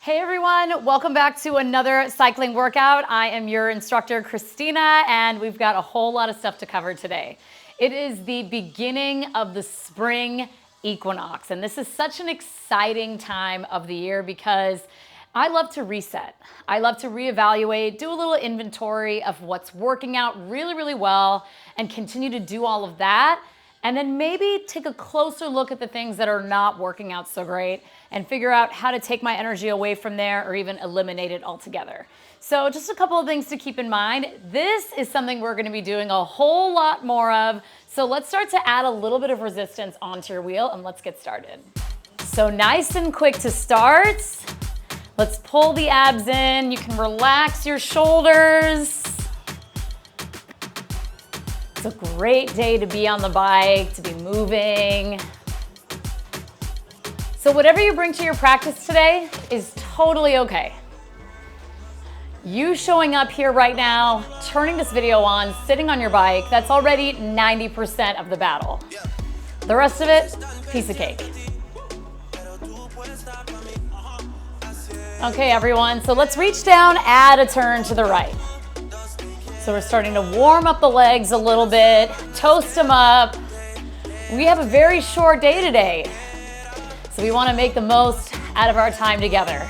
Hey everyone, welcome back to another cycling workout. I am your instructor, Christina, and we've got a whole lot of stuff to cover today. It is the beginning of the spring equinox, and this is such an exciting time of the year because I love to reset. I love to reevaluate, do a little inventory of what's working out really, really well, and continue to do all of that. And then maybe take a closer look at the things that are not working out so great and figure out how to take my energy away from there or even eliminate it altogether. So just a couple of things to keep in mind. This is something we're gonna be doing a whole lot more of. So let's start to add a little bit of resistance onto your wheel and let's get started. So nice and quick to start. Let's pull the abs in. You can relax your shoulders. It's a great day to be on the bike, to be moving. So whatever you bring to your practice today is totally okay. You showing up here right now, turning this video on, sitting on your bike, that's already 90% of the battle. The rest of it, piece of cake. Okay, everyone, so let's reach down, add a turn to the right. So we're starting to warm up the legs a little bit, toast them up. We have a very short day today, so we want to make the most out of our time together.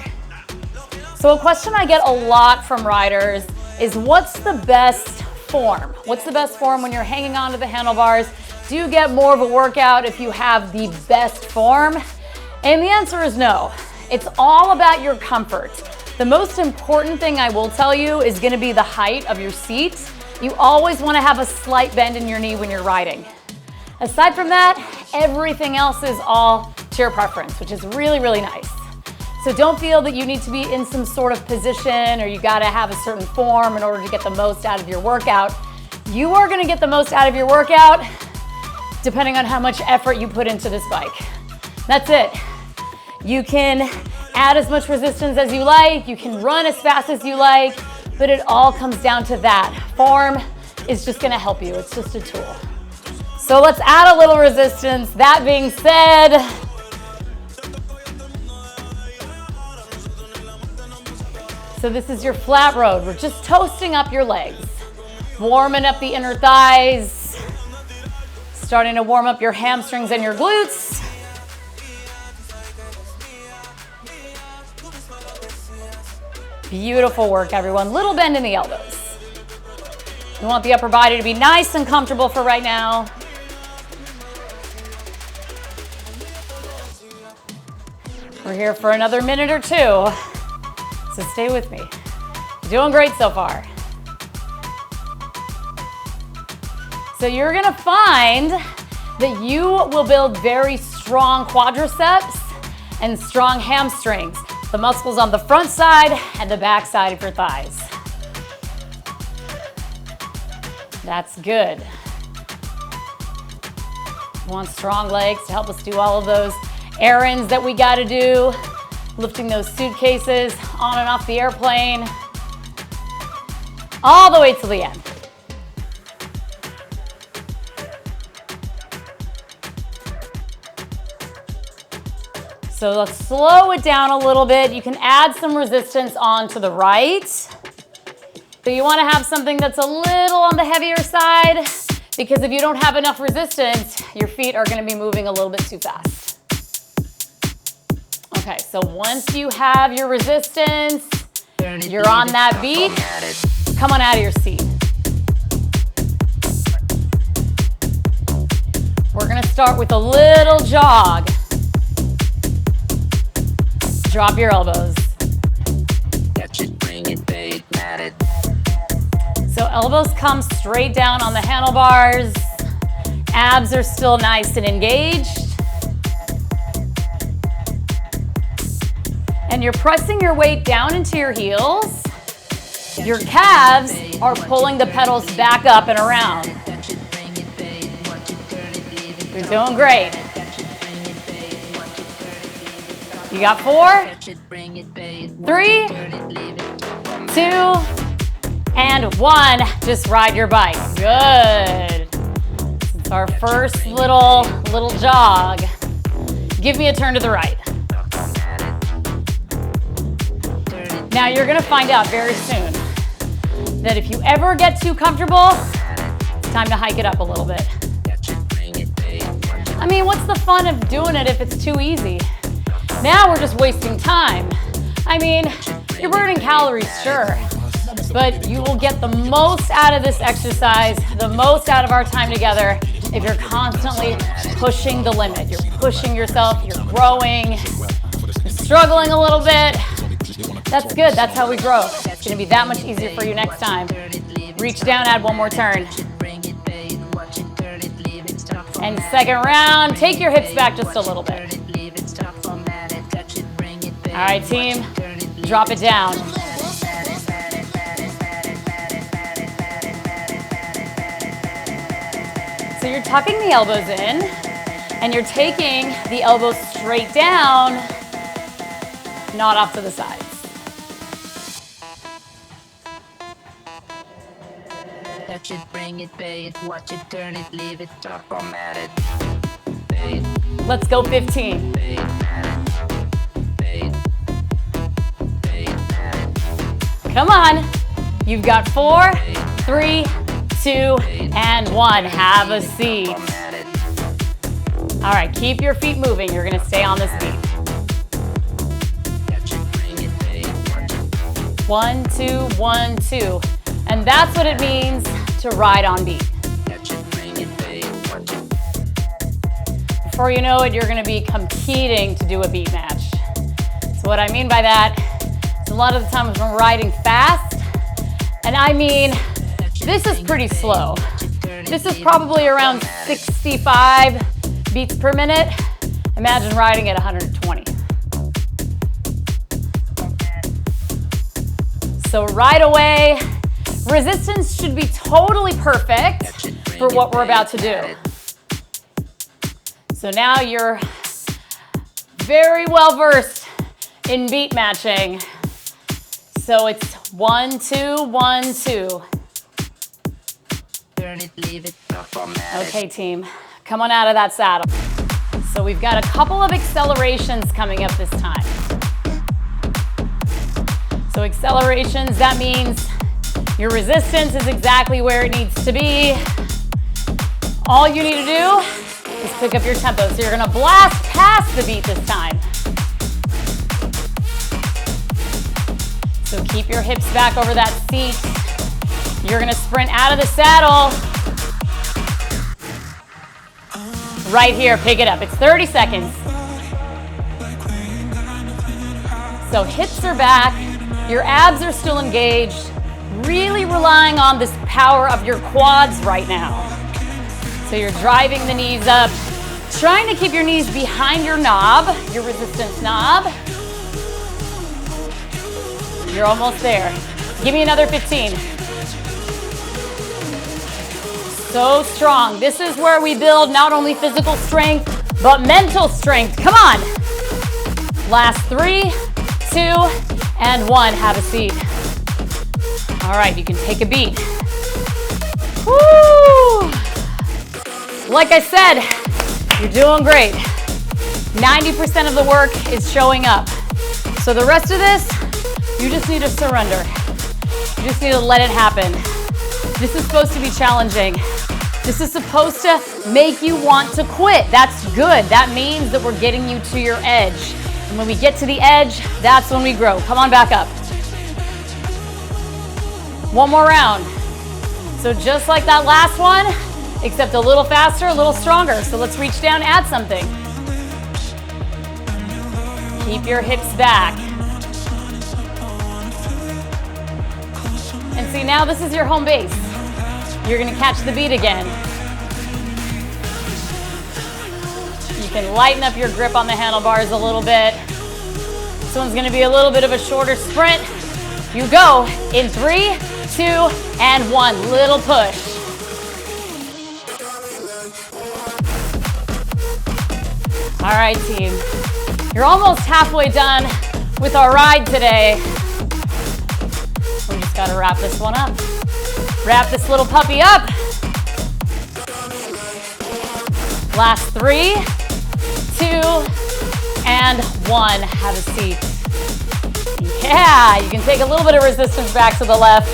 So a question I get a lot from riders is, what's the best form? What's the best form when you're hanging onto the handlebars? Do you get more of a workout if you have the best form? And the answer is no. It's all about your comfort. The most important thing I will tell you is going to be the height of your seat. You always want to have a slight bend in your knee when you're riding. Aside from that, everything else is all to your preference, which is really, really nice. So don't feel that you need to be in some sort of position or you got to have a certain form in order to get the most out of your workout. You are going to get the most out of your workout depending on how much effort you put into this bike. That's it. You can add as much resistance as you like, you can run as fast as you like, but it all comes down to that. Form is just gonna help you, it's just a tool. So let's add a little resistance. That being said, so this is your flat road. We're just toasting up your legs, warming up the inner thighs, starting to warm up your hamstrings and your glutes. Beautiful work, everyone. Little bend in the elbows. We want the upper body to be nice and comfortable for right now. We're here for another minute or two, so stay with me. You're doing great so far. So you're gonna find that you will build very strong quadriceps and strong hamstrings. The muscles on the front side and the back side of your thighs. That's good. We want strong legs to help us do all of those errands that we gotta do, lifting those suitcases on and off the airplane, all the way to the end. So let's slow it down a little bit. You can add some resistance onto the right. So you want to have something that's a little on the heavier side, because if you don't have enough resistance, your feet are going to be moving a little bit too fast. Okay, so once you have your resistance, you're on that beat, come on out of your seat. We're going to start with a little jog. Drop your elbows. So elbows come straight down on the handlebars. Abs are still nice and engaged. And you're pressing your weight down into your heels. Your calves are pulling the pedals back up and around. You're doing great. You got 4, 3, 2, and 1. Just ride your bike. Good. It's our first little jog. Give me a turn to the right. Now you're gonna find out very soon that if you ever get too comfortable, it's time to hike it up a little bit. I mean, what's the fun of doing it if it's too easy? Now we're just wasting time. I mean, you're burning calories, sure, but you will get the most out of this exercise, the most out of our time together if you're constantly pushing the limit. You're pushing yourself, you're growing, you're struggling a little bit. That's good, that's how we grow. It's gonna be that much easier for you next time. Reach down, add one more turn. And second round, take your hips back just a little bit. All right, team, drop it down. So you're tucking the elbows in, and you're taking the elbows straight down, not off to the sides. Touch it, bring it, pay it, watch it, turn it, leave it, talk, format it. Let's go 15. Come on. You've got 4, 3, 2, and 1. Have a seat. All right, keep your feet moving. You're gonna stay on this beat. 1, 2, 1, 2. And that's what it means to ride on beat. Before you know it, you're gonna be competing to do a beat match. So what I mean by that is a lot of the times we're riding fast, and I mean, this is pretty slow. This is probably around 65 beats per minute. Imagine riding at 120. So right away, resistance should be totally perfect for what we're about to do. So now you're very well versed in beat matching. So it's 1, 2, 1, 2. Okay, team, come on out of that saddle. So we've got a couple of accelerations coming up this time. So accelerations, that means your resistance is exactly where it needs to be. All you need to do is pick up your tempo. So you're gonna blast past the beat this time. So keep your hips back over that seat. You're gonna sprint out of the saddle. Right here, pick it up. It's 30 seconds. So hips are back, your abs are still engaged, really relying on this power of your quads right now. So you're driving the knees up, trying to keep your knees behind your knob, your resistance knob. You're almost there. Give me another 15. So strong. This is where we build not only physical strength, but mental strength. Come on. Last 3, 2, and 1. Have a seat. All right, you can take a beat. Woo! Like I said, you're doing great. 90% of the work is showing up. So the rest of this, you just need to surrender. You just need to let it happen. This is supposed to be challenging. This is supposed to make you want to quit. That's good. That means that we're getting you to your edge. And when we get to the edge, that's when we grow. Come on back up. One more round. So just like that last one, except a little faster, a little stronger. So let's reach down, add something. Keep your hips back. And see, now this is your home base. You're gonna catch the beat again. You can lighten up your grip on the handlebars a little bit. This one's gonna be a little bit of a shorter sprint. You go in 3, 2, and 1. Little push. All right, team. You're almost halfway done with our ride today. We just gotta wrap this one up. Wrap this little puppy up. Last 3, 2, and 1. Have a seat. Yeah. Yeah, you can take a little bit of resistance back to the left.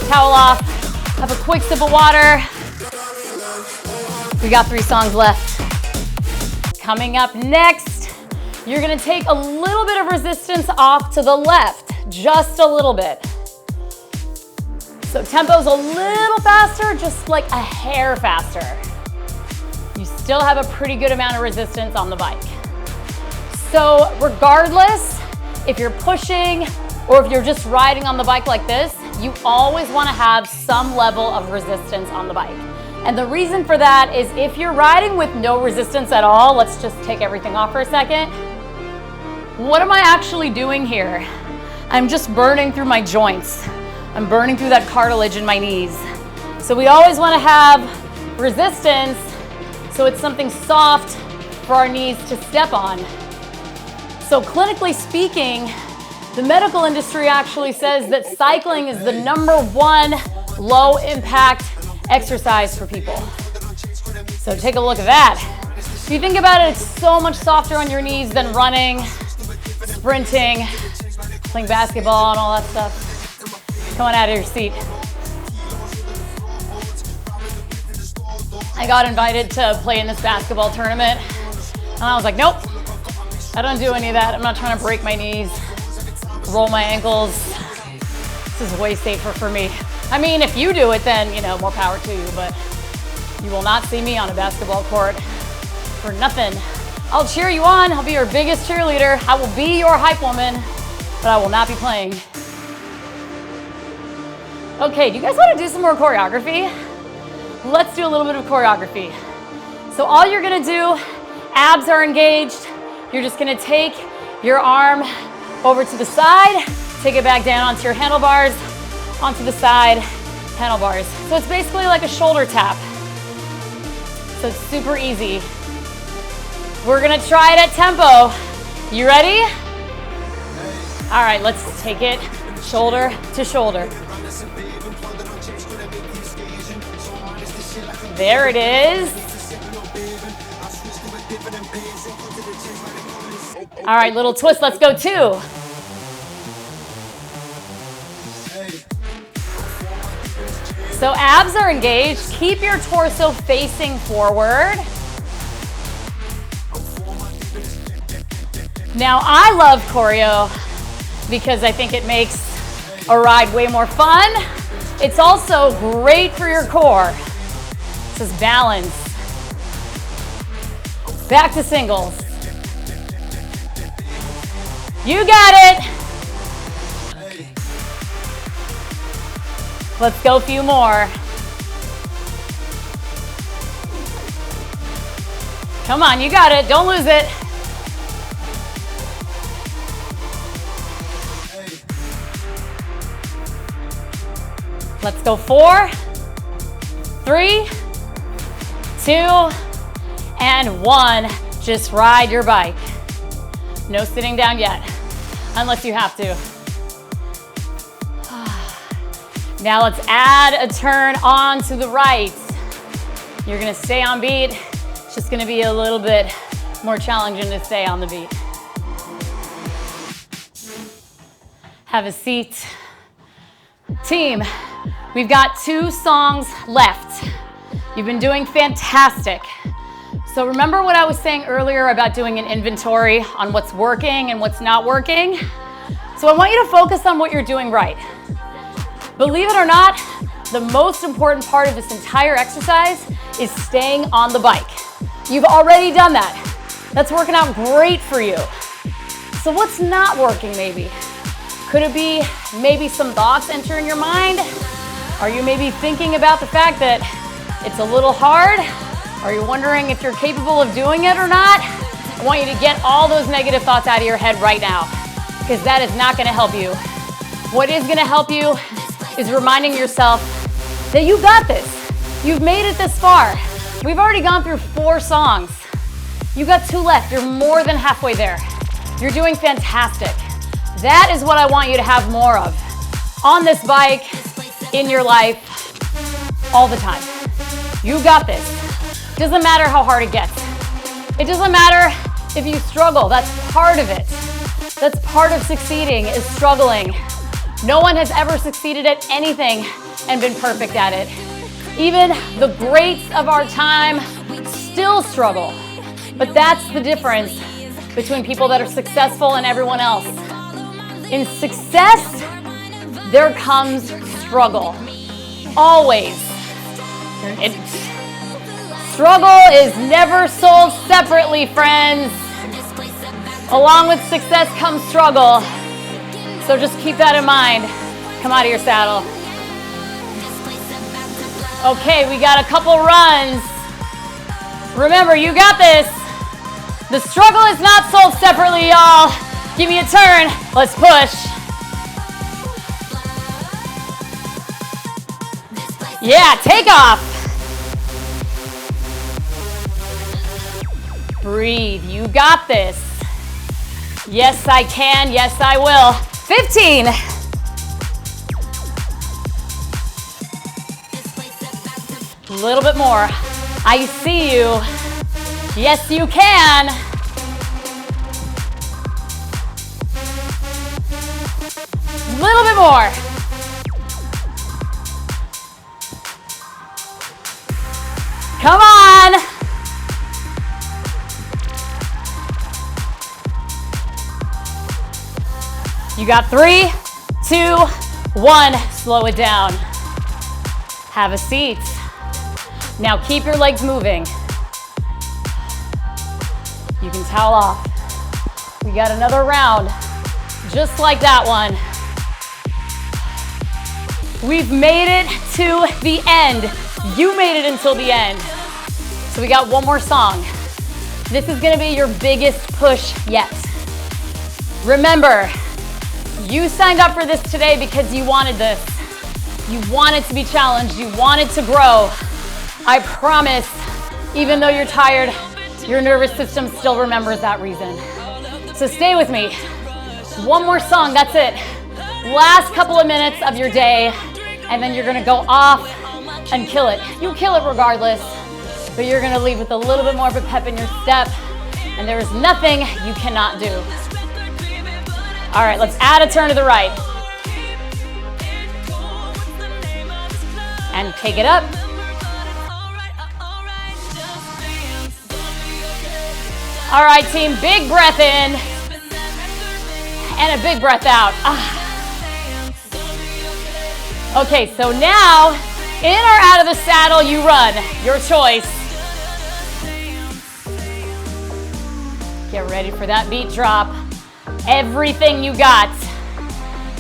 Towel off, have a quick sip of water. We got 3 songs left. Coming up next, you're gonna take a little bit of resistance off to the left, just a little bit. So tempo's a little faster, just like a hair faster. You still have a pretty good amount of resistance on the bike. So regardless, if you're pushing or if you're just riding on the bike like this, you always wanna have some level of resistance on the bike. And the reason for that is if you're riding with no resistance at all, let's just take everything off for a second. What am I actually doing here? I'm just burning through my joints. I'm burning through that cartilage in my knees. So we always wanna have resistance so it's something soft for our knees to step on. So clinically speaking, the medical industry actually says that cycling is the #1 low impact exercise for people. So take a look at that. If you think about it, it's so much softer on your knees than running, sprinting, playing basketball and all that stuff. Coming out of your seat. I got invited to play in this basketball tournament and I was like, nope, I don't do any of that. I'm not trying to break my knees, roll my ankles. This is way safer for me. I mean, if you do it, then, you know, more power to you, but you will not see me on a basketball court for nothing. I'll cheer you on. I'll be your biggest cheerleader. I will be your hype woman, but I will not be playing. Okay, do you guys want to do some more choreography? Let's do a little bit of choreography. So all you're gonna do, abs are engaged. You're just gonna take your arm over to the side, take it back down onto your handlebars, onto the side, handlebars. So it's basically like a shoulder tap. So it's super easy. We're gonna try it at tempo. You ready? All right, let's take it shoulder to shoulder. There it is. All right, little twist, let's go 2. So abs are engaged. Keep your torso facing forward. Now I love choreo because I think it makes a ride way more fun. It's also great for your core. This is balance. Back to singles. You got it. Let's go a few more. Come on, you got it. Don't lose it. Let's go 4, 3, 2, and 1. Just ride your bike. No sitting down yet, unless you have to. Now let's add a turn on to the right. You're gonna stay on beat. It's just gonna be a little bit more challenging to stay on the beat. Have a seat. Team, we've got 2 songs left. You've been doing fantastic. So remember what I was saying earlier about doing an inventory on what's working and what's not working? So I want you to focus on what you're doing right. Believe it or not, the most important part of this entire exercise is staying on the bike. You've already done that. That's working out great for you. So what's not working maybe? Could it be maybe some thoughts entering your mind? Are you maybe thinking about the fact that it's a little hard? Are you wondering if you're capable of doing it or not? I want you to get all those negative thoughts out of your head right now, because that is not gonna help you. What is gonna help you is reminding yourself that you got this. You've made it this far. We've already gone through 4 songs. You got 2 left. You're more than halfway there. You're doing fantastic. That is what I want you to have more of on this bike, in your life, all the time. You got this. Doesn't matter how hard it gets. It doesn't matter if you struggle. That's part of it. That's part of succeeding, is struggling. No one has ever succeeded at anything and been perfect at it. Even the greats of our time still struggle. But that's the difference between people that are successful and everyone else. In success, there comes struggle. Always. Struggle is never sold separately, friends. Along with success comes struggle. So just keep that in mind. Come out of your saddle. Okay, we got a couple runs. Remember, you got this. The struggle is not sold separately, y'all. Give me a turn. Let's push. Yeah, take off. Breathe. You got this. Yes, I can. Yes, I will. 15. A little bit more. I see you. Yes, you can. A little bit more. Come on. You got 3, 2, 1. Slow it down. Have a seat. Now keep your legs moving. You can towel off. We got another round, just like that one. We've made it to the end. You made it until the end. So we got one more song. This is gonna be your biggest push yet. Remember, you signed up for this today because you wanted this. You wanted to be challenged, you wanted to grow. I promise, even though you're tired, your nervous system still remembers that reason. So stay with me. One more song, that's it. Last couple of minutes of your day, and then you're gonna go off and kill it. You kill it regardless, but you're gonna leave with a little bit more of a pep in your step, and there is nothing you cannot do. All right, let's add a turn to the right. And take it up. All right, team, big breath in and a big breath out. Okay, so now, in or out of the saddle, you run. Your choice. Get ready for that beat drop. Everything you got.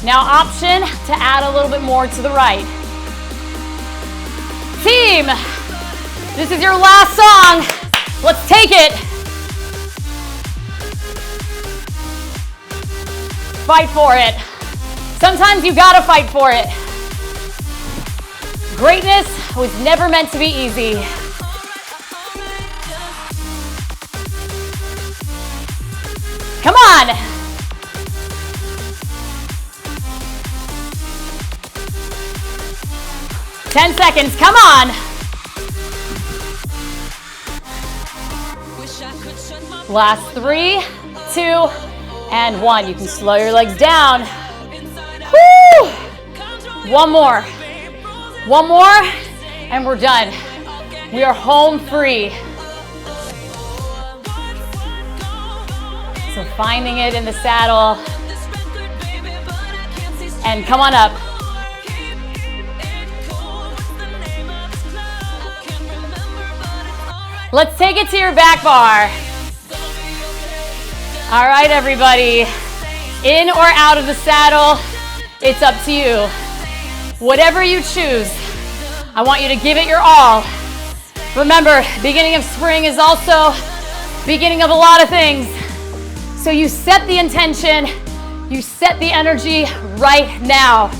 Now, option to add a little bit more to the right. Team, this is your last song. Let's take it. Fight for it. Sometimes you gotta fight for it. Greatness was never meant to be easy. Come on. Ten seconds, come on. Last 3, 2, and 1. You can slow your legs down. Woo! One more. One more, and we're done. We are home free. So finding it in the saddle. And come on up. Let's take it to your back bar. All right, everybody. In or out of the saddle, it's up to you. Whatever you choose, I want you to give it your all. Remember, beginning of spring is also beginning of a lot of things. So you set the intention, you set the energy right now.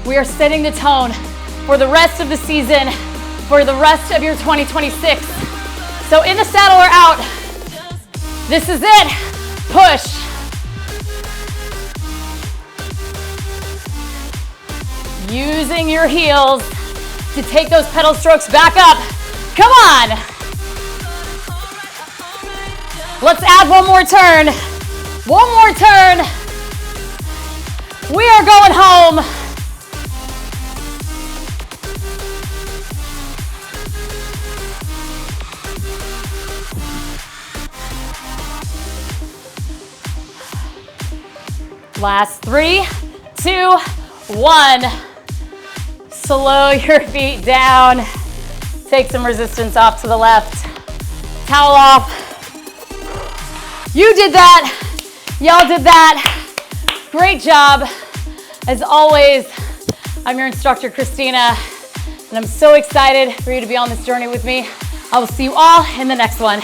We are setting the tone for the rest of the season, for the rest of your 2026. So in the saddle or out, this is it. Push. Using your heels to take those pedal strokes back up. Come on. Let's add one more turn. One more turn. We are going home. Last 3, 2, 1. Slow your feet down. Take some resistance off to the left. Towel off. You did that. Y'all did that. Great job. As always, I'm your instructor, Christina, and I'm so excited for you to be on this journey with me. I will see you all in the next one.